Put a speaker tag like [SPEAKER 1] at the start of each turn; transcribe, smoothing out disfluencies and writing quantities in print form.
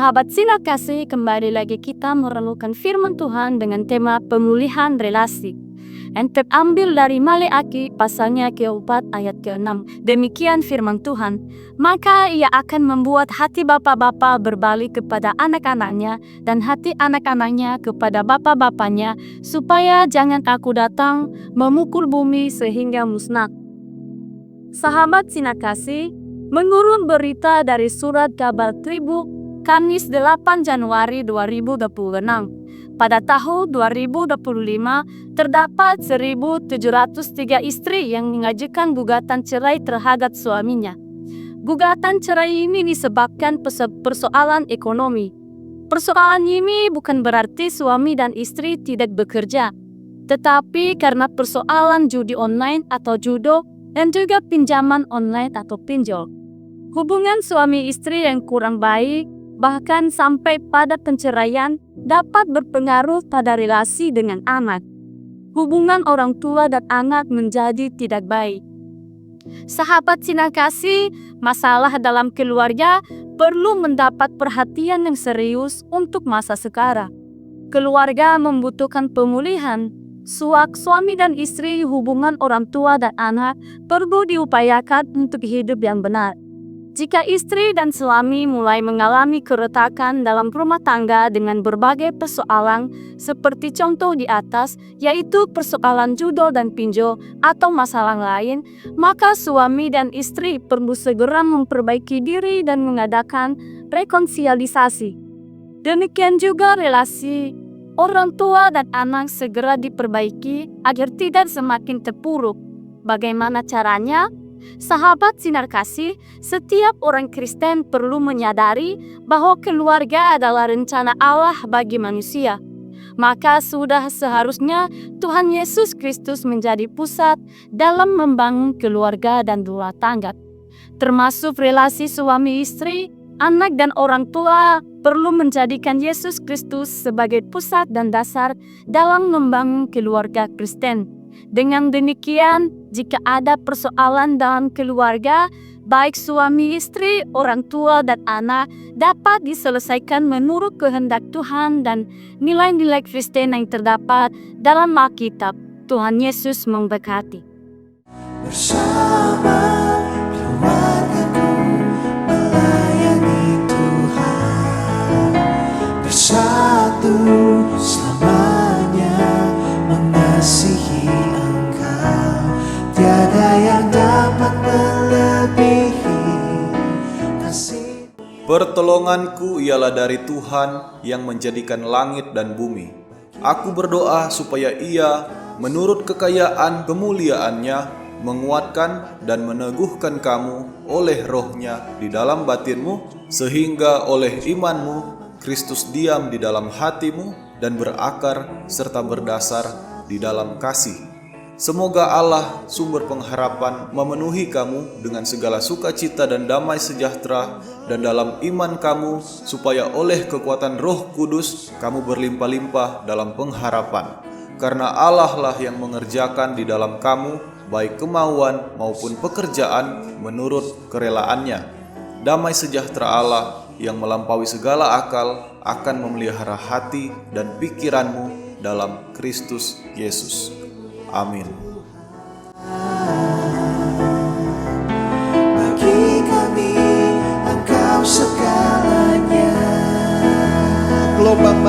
[SPEAKER 1] Sahabat Sinar Kasih, kembali lagi kita merenungkan firman Tuhan dengan tema pemulihan relasi. Yang terambil dari Maleakhi pasalnya ke-4 ayat ke-6. Demikian firman Tuhan. Maka ia akan membuat hati bapa-bapa berbalik kepada anak-anaknya dan hati anak-anaknya kepada bapa-bapanya, supaya jangan aku datang memukul bumi sehingga musnah. Sahabat Sinar Kasih, menurut berita dari surat kabar Tribu Kamis 8 Januari 2026, pada tahun 2025 terdapat 1.703 istri yang mengajukan gugatan cerai terhadap suaminya. Gugatan cerai ini disebabkan persoalan ekonomi. Persoalan ini bukan berarti suami dan istri tidak bekerja, tetapi karena persoalan judi online atau judo dan juga pinjaman online atau pinjol. Hubungan suami istri yang kurang baik, bahkan sampai pada penceraian, dapat berpengaruh pada relasi dengan anak. Hubungan orang tua dan anak menjadi tidak baik. Sahabat Sinar Kasih, masalah dalam keluarga perlu mendapat perhatian yang serius untuk masa sekarang. Keluarga membutuhkan pemulihan. Suami dan istri, hubungan orang tua dan anak perlu diupayakan untuk hidup yang benar. Jika istri dan suami mulai mengalami keretakan dalam rumah tangga dengan berbagai persoalan seperti contoh di atas, yaitu persoalan judo dan pinjol atau masalah lain, maka suami dan istri perlu segera memperbaiki diri dan mengadakan rekonsiliasi. Demikian juga relasi orang tua dan anak segera diperbaiki agar tidak semakin terpuruk. Bagaimana caranya? Sahabat Sinar Kasih, setiap orang Kristen perlu menyadari bahwa keluarga adalah rencana Allah bagi manusia. Maka sudah seharusnya Tuhan Yesus Kristus menjadi pusat dalam membangun keluarga dan rumah tangga. Termasuk relasi suami istri, anak dan orang tua perlu menjadikan Yesus Kristus sebagai pusat dan dasar dalam membangun keluarga Kristen. Dengan demikian, jika ada persoalan dalam keluarga, baik suami istri, orang tua dan anak dapat diselesaikan menurut kehendak Tuhan dan nilai-nilai Kristen yang terdapat dalam Alkitab. Tuhan Yesus memberkati.
[SPEAKER 2] Bersama keluargaku melayani Tuhan, bersatu selamanya mengasihi Engkau. Tiada yang dapat melebihi kasih.
[SPEAKER 3] Pertolonganku ialah dari Tuhan yang menjadikan langit dan bumi. Aku berdoa supaya Ia menurut kekayaan kemuliaannya menguatkan dan meneguhkan kamu oleh rohnya di dalam batinmu, sehingga oleh imanmu Kristus diam di dalam hatimu dan berakar serta berdasar di dalam kasih. Semoga Allah sumber pengharapan memenuhi kamu dengan segala sukacita dan damai sejahtera dan dalam iman kamu, supaya oleh kekuatan Roh Kudus kamu berlimpah-limpah dalam pengharapan. Karena Allah lah yang mengerjakan di dalam kamu baik kemauan maupun pekerjaan menurut kerelaannya. Damai sejahtera Allah yang melampaui segala akal akan memelihara hati dan pikiranmu dalam Kristus Yesus. Amin.
[SPEAKER 2] Bagi kami Engkau segalanya.
[SPEAKER 4] Gelombang